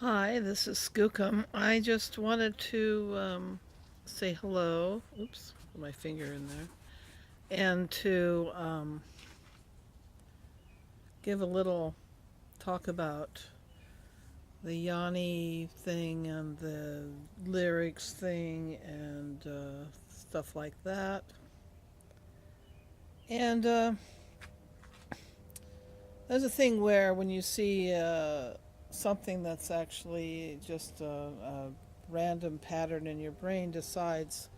Hi, this is Skookum. I just wanted to say hello. Oops, put my finger in there. And to give a little talk about the Yanni thing and the lyrics thing and stuff like that. And there's a thing where when you see something that's actually just a random pattern in your brain decides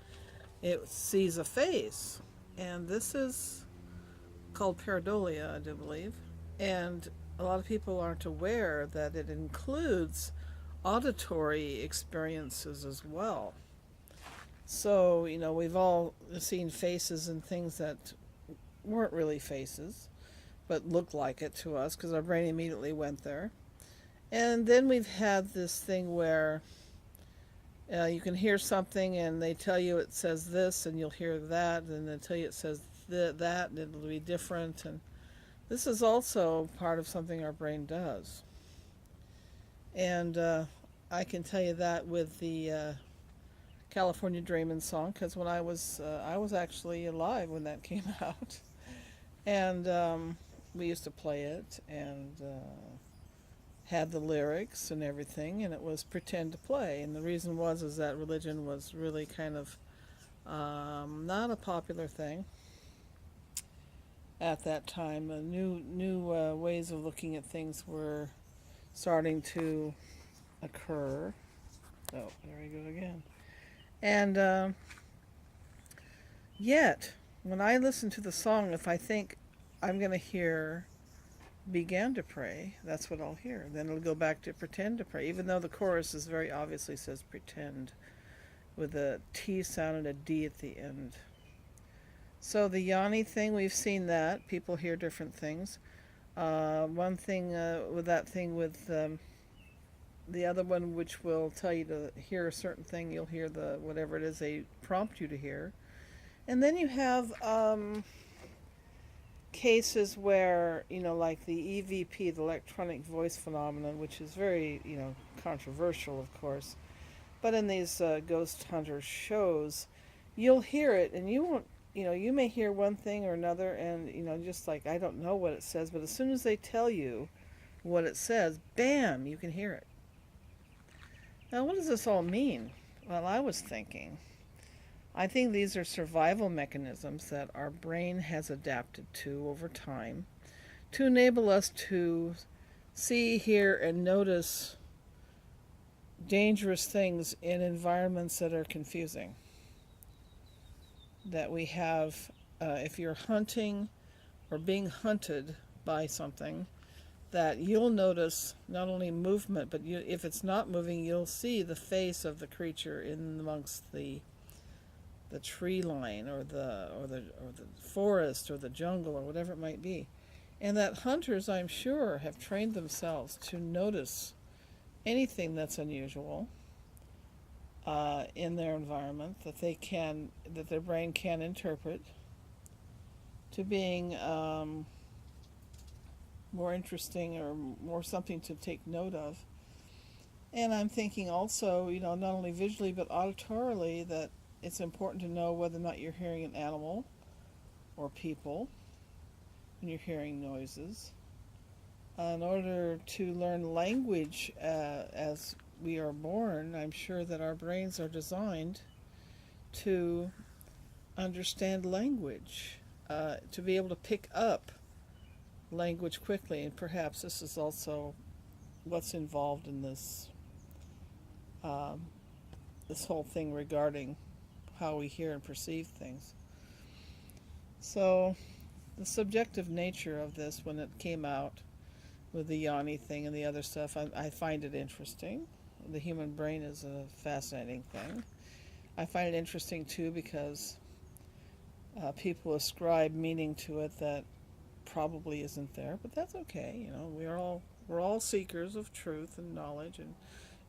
it sees a face. And this is called Pereidolia, I do believe. And a lot of people aren't aware that it includes auditory experiences as well. So, we've all seen faces and things that weren't really faces, but looked like it to us because our brain immediately went there. And then we've had this thing where you can hear something and they tell you it says this and you'll hear that, and they tell you it says that and it'll be different. And this is also part of something our brain does. And I can tell you that with the California Dreamin' song, because when I was actually alive when that came out, and we used to play it and had the lyrics and everything, and it was pretend to play. And the reason was is that religion was really kind of not a popular thing at that time. New ways of looking at things were starting to occur. Oh, there we go again. And yet, when I listen to the song, if I think I'm going to hear began to pray, that's what I'll hear. Then it'll go back to pretend to pray, even though the chorus is very obviously says pretend with a T sound and a D at the end. So the Yanni thing, we've seen that. People hear different things. One thing with that thing with the other one, which will tell you to hear a certain thing, you'll hear the whatever it is they prompt you to hear. And then you have cases where, like the EVP, the electronic voice phenomenon, which is very, controversial, of course. But in these ghost hunter shows, you'll hear it and you won't, you may hear one thing or another and, just like, I don't know what it says, but as soon as they tell you what it says, bam, you can hear it. Now, what does this all mean? Well, I was thinking, I think these are survival mechanisms that our brain has adapted to over time to enable us to see, hear, and notice dangerous things in environments that are confusing. That we have, if you're hunting or being hunted by something, that you'll notice not only movement, but if it's not moving, you'll see the face of the creature in amongst the tree line or the forest or the jungle or whatever it might be. And that hunters, I'm sure, have trained themselves to notice anything that's unusual in their environment that their brain can interpret to being more interesting or more something to take note of. And I'm thinking also, not only visually but auditorily, that it's important to know whether or not you're hearing an animal or people when you're hearing noises. In order to learn language as we are born, I'm sure that our brains are designed to understand language, to be able to pick up language quickly. And perhaps this is also what's involved in um, this whole thing regarding how we hear and perceive things. So, the subjective nature of this, when it came out with the Yanni thing and the other stuff, I find it interesting. The human brain is a fascinating thing. I find it interesting too because people ascribe meaning to it that probably isn't there, but that's okay. We're all seekers of truth and knowledge, and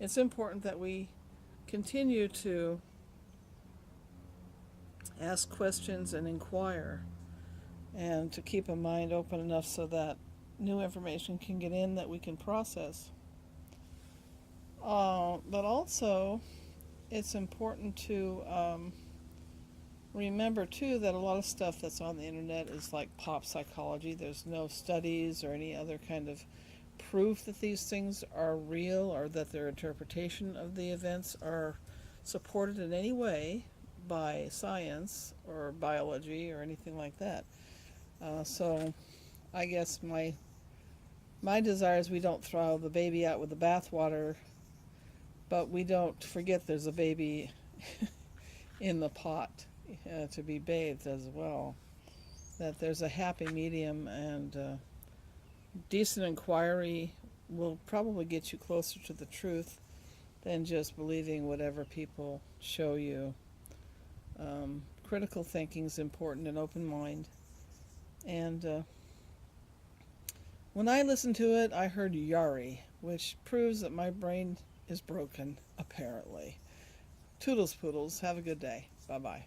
it's important that we continue to ask questions and inquire, and to keep a mind open enough so that new information can get in that we can process. But also, it's important to remember too that a lot of stuff that's on the internet is like pop psychology. There's no studies or any other kind of proof that these things are real or that their interpretation of the events are supported in any way by science or biology or anything like that. So I guess my desire is we don't throw the baby out with the bathwater, but we don't forget there's a baby in the pot to be bathed as well. That there's a happy medium, and decent inquiry will probably get you closer to the truth than just believing whatever people show you. Critical thinking is important, an open mind. And when I listened to it, I heard Yari, which proves that my brain is broken, apparently. Toodles poodles, have a good day. Bye bye.